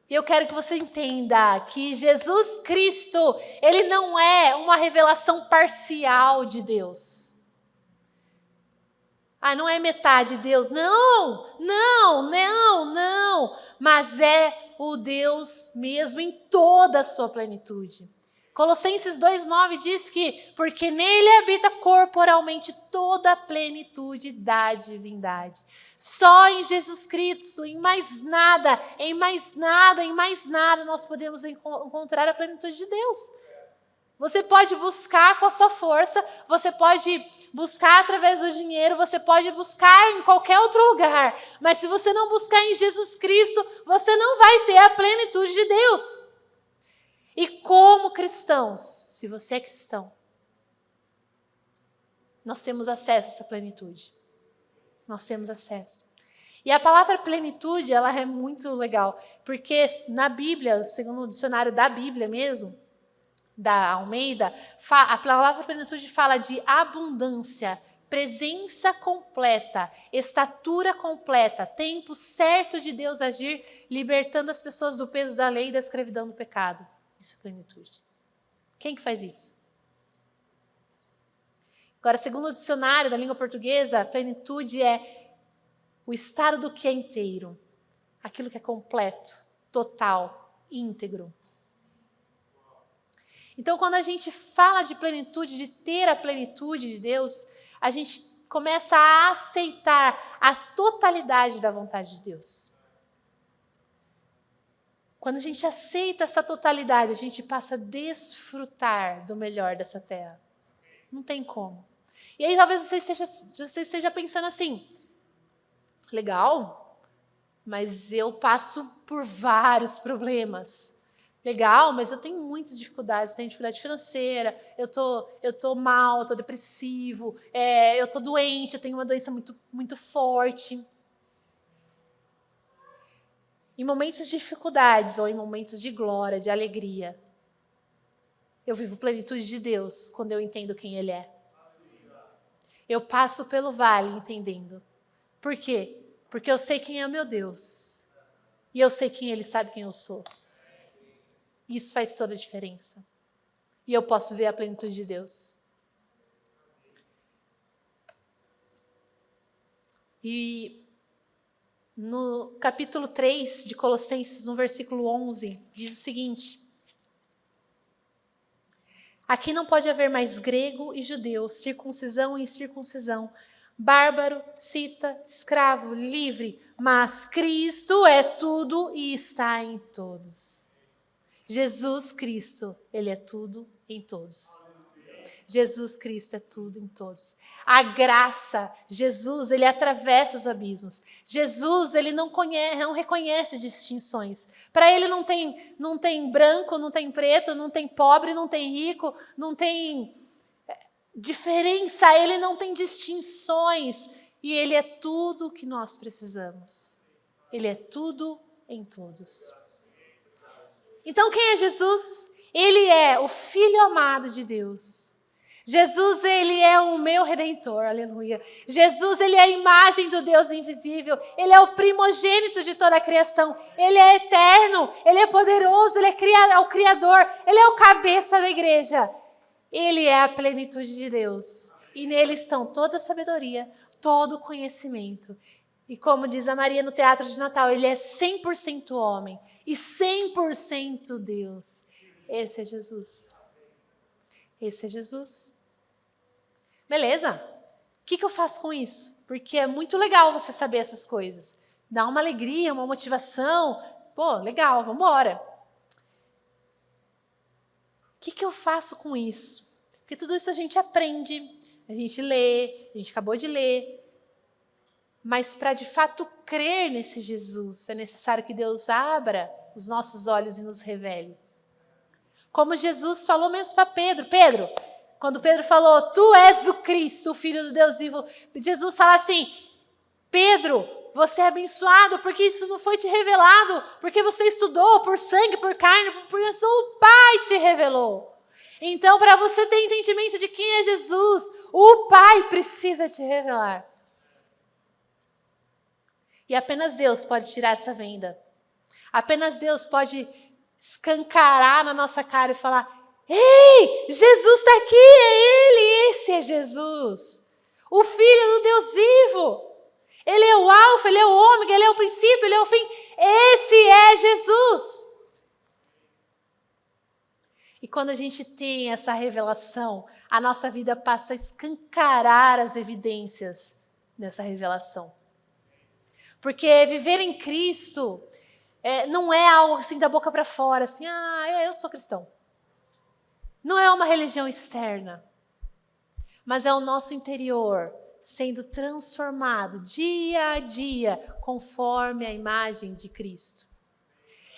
Eu quero que você entenda que Jesus Cristo, ele não é uma revelação parcial de Deus. Não é metade de Deus. Não. Mas é o Deus mesmo em toda a sua plenitude. Colossenses 2:9 diz que, porque nele habita corporalmente toda a plenitude da divindade. Só em Jesus Cristo, em mais nada nós podemos encontrar a plenitude de Deus. Você pode buscar com a sua força, você pode buscar através do dinheiro, você pode buscar em qualquer outro lugar, mas se você não buscar em Jesus Cristo, você não vai ter a plenitude de Deus. E como cristãos, se você é cristão, nós temos acesso a essa plenitude. Nós temos acesso. E a palavra plenitude, ela é muito legal, porque na Bíblia, segundo o dicionário da Bíblia mesmo, da Almeida, a palavra plenitude fala de abundância, presença completa, estatura completa, tempo certo de Deus agir, libertando as pessoas do peso da lei e da escravidão do pecado. Isso é plenitude. Quem que faz isso? Agora, segundo o dicionário da língua portuguesa, plenitude é o estado do que é inteiro, aquilo que é completo, total, íntegro. Então, quando a gente fala de plenitude, de ter a plenitude de Deus, a gente começa a aceitar a totalidade da vontade de Deus. Quando a gente aceita essa totalidade, a gente passa a desfrutar do melhor dessa terra. Não tem como. E aí talvez você esteja pensando assim, legal, mas eu passo por vários problemas. Legal, mas eu tenho muitas dificuldades, eu tenho dificuldade financeira, eu tô mal, eu tô depressivo, eu tô doente, eu tenho uma doença muito, muito forte. Em momentos de dificuldades ou em momentos de glória, de alegria, eu vivo plenitude de Deus quando eu entendo quem Ele é. Eu passo pelo vale entendendo. Por quê? Porque eu sei quem é o meu Deus. E eu sei quem Ele sabe quem eu sou. Isso faz toda a diferença. E eu posso ver a plenitude de Deus. E no capítulo 3 de Colossenses, no versículo 11, diz o seguinte: aqui não pode haver mais grego e judeu, circuncisão e incircuncisão, bárbaro, cita, escravo, livre, mas Cristo é tudo e está em todos. Jesus Cristo, Ele é tudo em todos. Jesus Cristo é tudo em todos. A graça, Jesus, Ele atravessa os abismos. Jesus, Ele não reconhece distinções. Para Ele não tem branco, não tem preto, não tem pobre, não tem rico, não tem diferença, Ele não tem distinções. E Ele é tudo o que nós precisamos. Ele é tudo em todos. Então, quem é Jesus? Ele é o Filho amado de Deus. Jesus, Ele é o meu Redentor, aleluia. Jesus, Ele é a imagem do Deus invisível. Ele é o primogênito de toda a criação. Ele é eterno, Ele é poderoso, Ele é o Criador, Ele é o cabeça da igreja. Ele é a plenitude de Deus. E nele estão toda a sabedoria, todo o conhecimento. E como diz a Maria no Teatro de Natal, Ele é 100% homem e 100% Deus. Esse é Jesus. Esse é Jesus. Beleza. O que eu faço com isso? Porque é muito legal você saber essas coisas. Dá uma alegria, uma motivação. Pô, legal, vamos embora. O que eu faço com isso? Porque tudo isso a gente aprende, a gente lê, a gente acabou de ler. Mas para de fato crer nesse Jesus, é necessário que Deus abra os nossos olhos e nos revele. Como Jesus falou mesmo para Pedro. Pedro, quando Pedro falou, tu és o Cristo, o Filho do Deus vivo, Jesus fala assim, Pedro, você é abençoado porque isso não foi te revelado, porque você estudou por sangue, por carne, porque o Pai te revelou. Então, para você ter entendimento de quem é Jesus, o Pai precisa te revelar. E apenas Deus pode tirar essa venda. Apenas Deus pode escancarar na nossa cara e falar, ei, Jesus está aqui, é Ele, esse é Jesus. O Filho do Deus vivo. Ele é o alfa, Ele é o ômega, Ele é o princípio, Ele é o fim. Esse é Jesus. E quando a gente tem essa revelação, a nossa vida passa a escancarar as evidências dessa revelação. Porque viver em Cristo não é algo assim da boca para fora, assim, eu sou cristão. Não é uma religião externa, mas é o nosso interior sendo transformado dia a dia conforme a imagem de Cristo.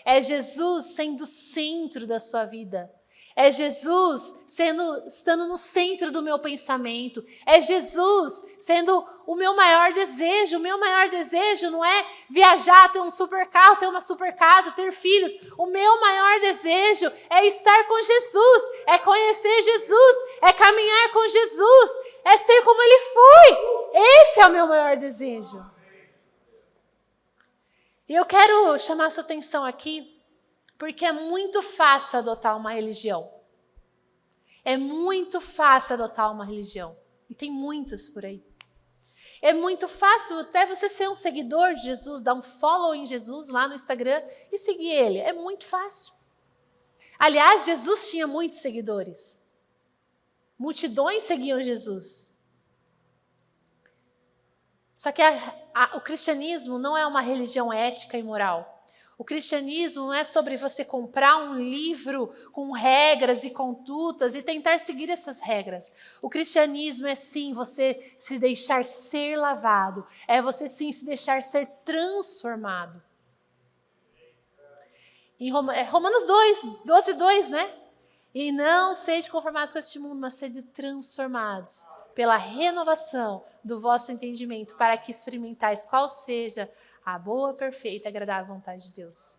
É Jesus sendo o centro da sua vida. É Jesus estando no centro do meu pensamento. É Jesus sendo o meu maior desejo. O meu maior desejo não é viajar, ter um super carro, ter uma super casa, ter filhos. O meu maior desejo é estar com Jesus, é conhecer Jesus, é caminhar com Jesus, é ser como Ele foi. Esse é o meu maior desejo. E eu quero chamar a sua atenção aqui, porque é muito fácil adotar uma religião. É muito fácil adotar uma religião. E tem muitas por aí. É muito fácil até você ser um seguidor de Jesus, dar um follow em Jesus lá no Instagram e seguir Ele. É muito fácil. Aliás, Jesus tinha muitos seguidores. Multidões seguiam Jesus. Só que o cristianismo não é uma religião ética e moral. O cristianismo não é sobre você comprar um livro com regras e condutas e tentar seguir essas regras. O cristianismo é sim você se deixar ser lavado, é você sim se deixar ser transformado. Em Romanos 12:2, né? E não sede conformados com este mundo, mas sede transformados pela renovação do vosso entendimento, para que experimentais qual seja a boa, perfeita e agradável vontade de Deus.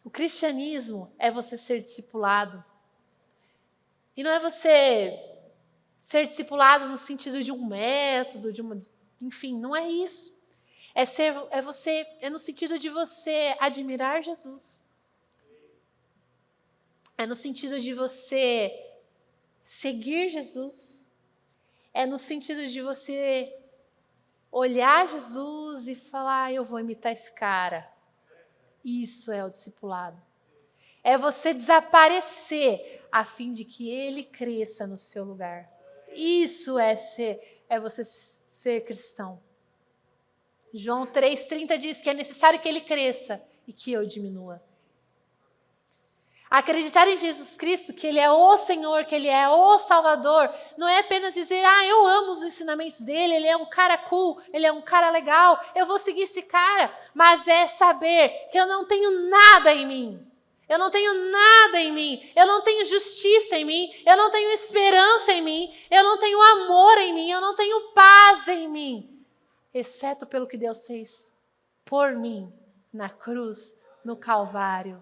O cristianismo é você ser discipulado. E não é você ser discipulado no sentido de um método, enfim, não é isso. É no sentido de você admirar Jesus. É no sentido de você seguir Jesus. É no sentido de você olhar Jesus e falar, eu vou imitar esse cara. Isso é o discipulado. É você desaparecer a fim de que ele cresça no seu lugar. Isso é você ser cristão. João 3,30 diz que é necessário que ele cresça e que eu diminua. Acreditar em Jesus Cristo, que Ele é o Senhor, que Ele é o Salvador, não é apenas dizer, eu amo os ensinamentos dele, ele é um cara cool, ele é um cara legal, eu vou seguir esse cara, mas é saber que eu não tenho nada em mim. Eu não tenho nada em mim, eu não tenho justiça em mim, eu não tenho esperança em mim, eu não tenho amor em mim, eu não tenho paz em mim, exceto pelo que Deus fez por mim na cruz, no Calvário,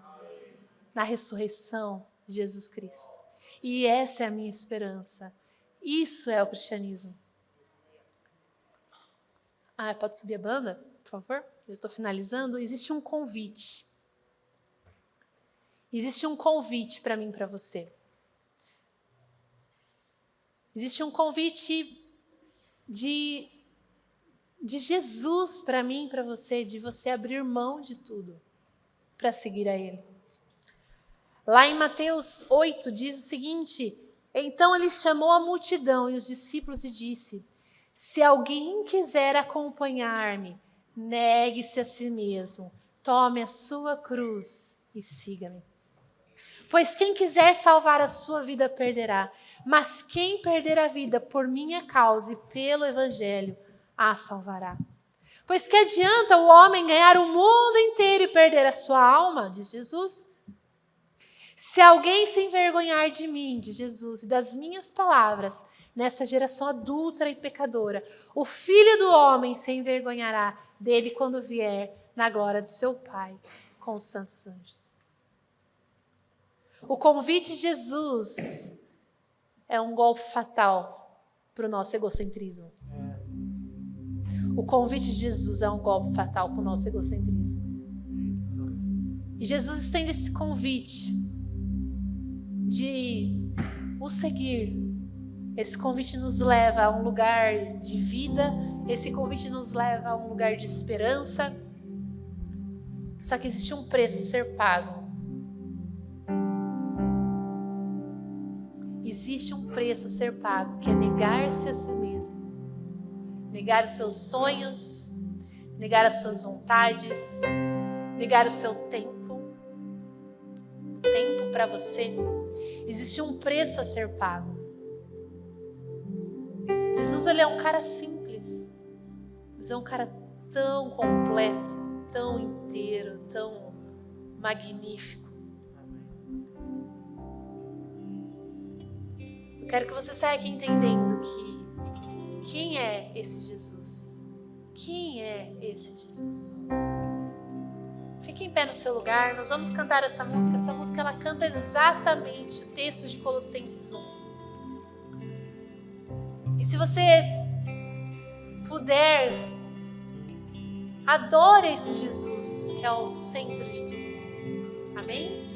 na ressurreição de Jesus Cristo. E essa é a minha esperança. Isso é o cristianismo. Pode subir a banda, por favor? Eu estou finalizando. Existe um convite. Existe um convite para mim e para você. Existe um convite de Jesus para mim e para você, de você abrir mão de tudo para seguir a Ele. Lá em Mateus 8 diz o seguinte, então ele chamou a multidão e os discípulos e disse, se alguém quiser acompanhar-me, negue-se a si mesmo, tome a sua cruz e siga-me. Pois quem quiser salvar a sua vida perderá, mas quem perder a vida por minha causa e pelo evangelho, a salvará. Pois que adianta o homem ganhar o mundo inteiro e perder a sua alma, diz Jesus? Se alguém se envergonhar de mim, de Jesus, e das minhas palavras, nessa geração adúltera e pecadora, o Filho do Homem se envergonhará dele quando vier na glória do seu Pai, com os santos anjos. O convite de Jesus é um golpe fatal para o nosso egocentrismo. O convite de Jesus é um golpe fatal para o nosso egocentrismo. E Jesus estende esse convite de o seguir. Esse convite nos leva a um lugar de vida, esse convite nos leva a um lugar de esperança. Só que existe um preço a ser pago. Existe um preço a ser pago, que é negar-se a si mesmo. Negar os seus sonhos, negar as suas vontades, negar o seu tempo para você. Existe um preço a ser pago. Jesus, ele é um cara simples, mas é um cara tão completo, tão inteiro, tão magnífico. Eu quero que você saia aqui entendendo que quem é esse Jesus? Quem é esse Jesus? Fique em pé no seu lugar, nós vamos cantar essa música. Essa música, ela canta exatamente o texto de Colossenses 1. E se você puder, adore esse Jesus, que é o centro de tudo. Amém?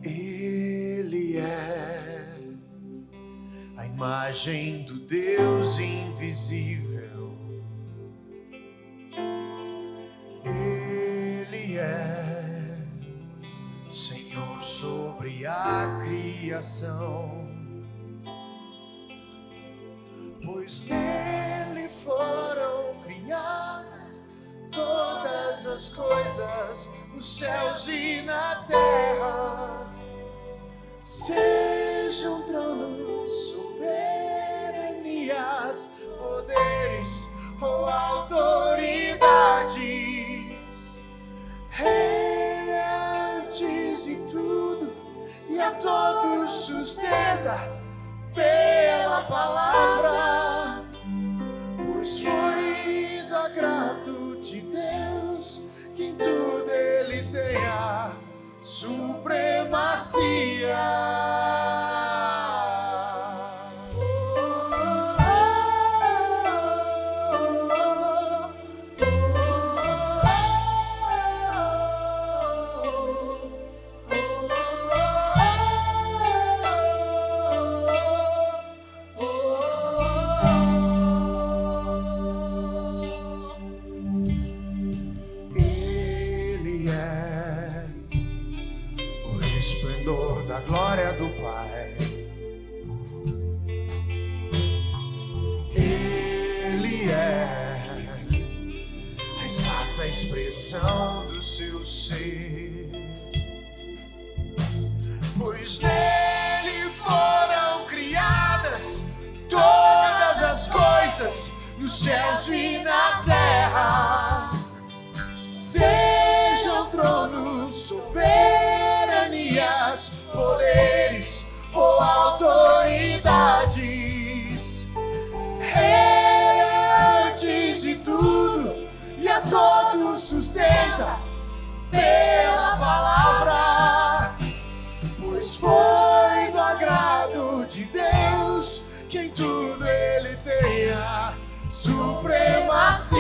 Ele é a imagem do Deus invisível. Senhor sobre a criação, pois nele foram as coisas nos céus e na terra. Sejam tronos, soberanias, poderes ou autoridades. Ele é antes de tudo e a todos sustenta pela palavra, pois foi do agrado de Deus que em tudo ele tenha supremacia. Da glória do Pai, Ele é a exata expressão do seu ser, pois nele foram criadas todas as coisas nos céus e na terra. Sejam tronos, soberanias, poderes ou autoridades. Ele é antes de tudo e a todos sustenta pela palavra, pois foi do agrado de Deus que em tudo ele tenha supremacia.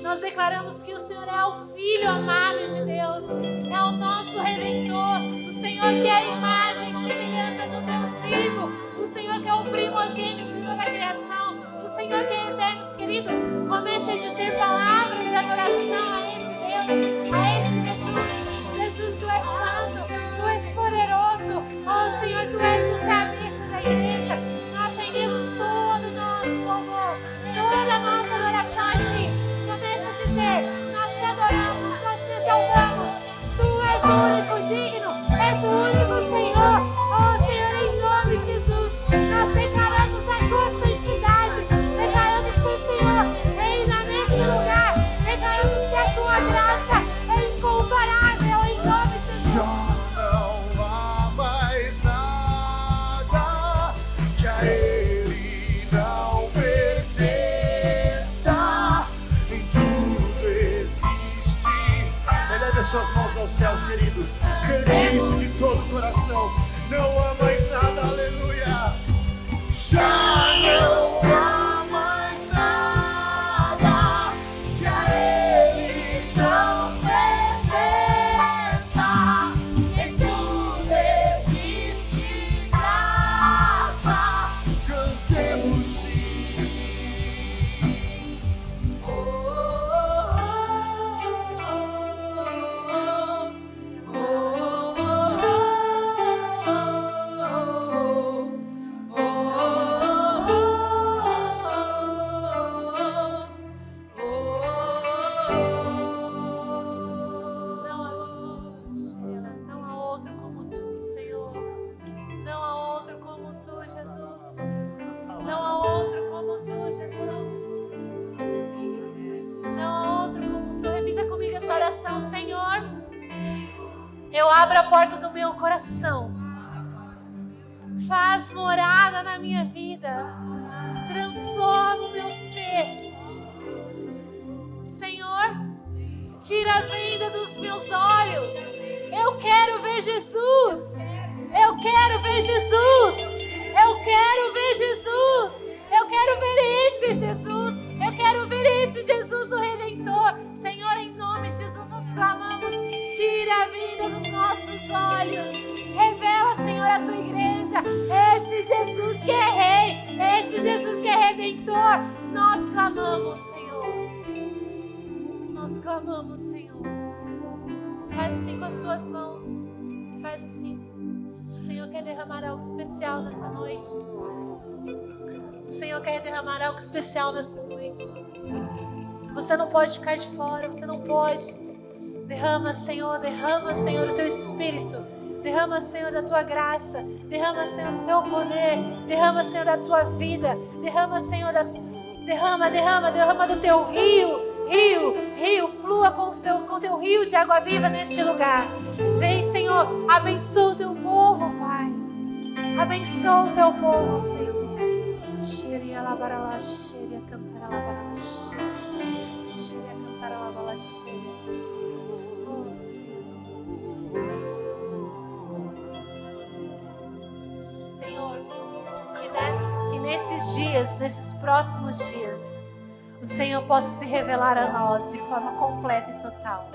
Nós declaramos que o Senhor é o Filho amado de Deus, é o nosso Redentor, o Senhor que é a imagem e semelhança do Deus vivo, o Senhor que é o primogênito de toda a criação, o Senhor que é eterno, querido. Comece a dizer palavras de adoração a esse Deus, a esse Jesus. Jesus, Tu és santo, Tu és poderoso, oh Senhor, Tu és o cabeça da igreja. Nós rendemos todo o nosso louvor, toda a nossa adoração a Ti. Nós te adoramos, nós te exaltamos. Tu és o único digno, és o único Senhor. Oh Senhor, em nome de Jesus, nós declaramos a tua santidade, declaramos que o Senhor reina nesse lugar, declaramos que a tua graça é incomparável, em nome de Jesus. Já não há mais nada que a Ele não pertença. Eleve as suas mãos aos céus, querido. Cante isso de todo o coração. Não há mais nada, aleluia. Já não há mais nada que a Ele não pertença. Em tudo existe graça. Cantemos sim. Então, Senhor, eu abro a porta do meu coração. Faz morada na minha vida. Transforma o meu ser. Senhor, tira a venda dos meus olhos. Eu quero ver Jesus. Eu quero ver Jesus. Eu quero ver Jesus. Eu quero ver esse Jesus. Eu quero ver esse Jesus, o Redentor. Senhor, em nome de Jesus, nós clamamos. Tira a vida dos nossos olhos. Revela, Senhor, a tua igreja. Esse Jesus que é Rei. Esse Jesus que é Redentor. Nós clamamos, Senhor. Nós clamamos, Senhor. Faz assim com as tuas mãos. Faz assim. O Senhor quer derramar algo especial nessa noite. O Senhor quer derramar algo especial nessa noite. Você não pode ficar de fora. Você não pode. Derrama, Senhor, o teu Espírito. Derrama, Senhor, da tua graça. Derrama, Senhor, do teu poder. Derrama, Senhor, da tua vida. Derrama, Senhor, derrama do teu rio. Rio, flua com o teu rio de água viva neste lugar. Vem, Senhor, abençoa o teu povo, Pai. Abençoa o teu povo, Senhor. Xeria labarala, xeria cantarala barala, xeria cantarala barala, xeria. Oh, Senhor, que nesses dias, nesses próximos dias, o Senhor possa se revelar a nós de forma completa e total.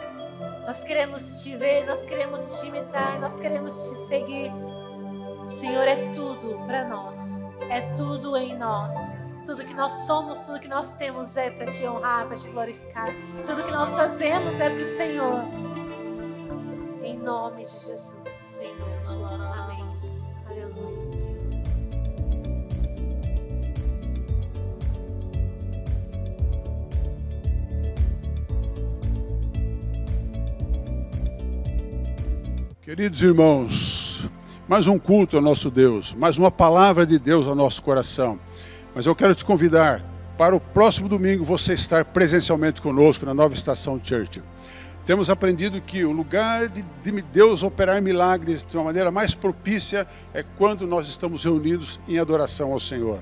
Nós queremos te ver, nós queremos te imitar, nós queremos te seguir. O Senhor é tudo para nós, é tudo em nós. Tudo que nós somos, tudo que nós temos é para te honrar, para te glorificar. Tudo que nós fazemos é para o Senhor. Em nome de Jesus, em nome de Jesus, amém. Aleluia. Queridos irmãos, mais um culto ao nosso Deus, mais uma palavra de Deus ao nosso coração. Mas eu quero te convidar para o próximo domingo você estar presencialmente conosco na Nova Estação Church. Temos aprendido que o lugar de Deus operar milagres de uma maneira mais propícia é quando nós estamos reunidos em adoração ao Senhor.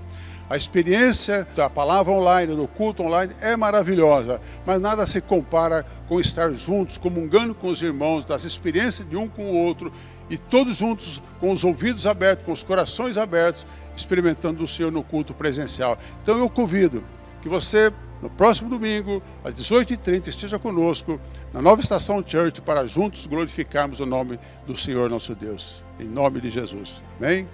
A experiência da palavra online, do culto online, é maravilhosa, mas nada se compara com estar juntos, comungando com os irmãos, das experiências de um com o outro, e todos juntos, com os ouvidos abertos, com os corações abertos, experimentando o Senhor no culto presencial. Então eu convido que você, no próximo domingo, às 18h30, esteja conosco na Nova Estação Church para juntos glorificarmos o nome do Senhor nosso Deus. Em nome de Jesus. Amém?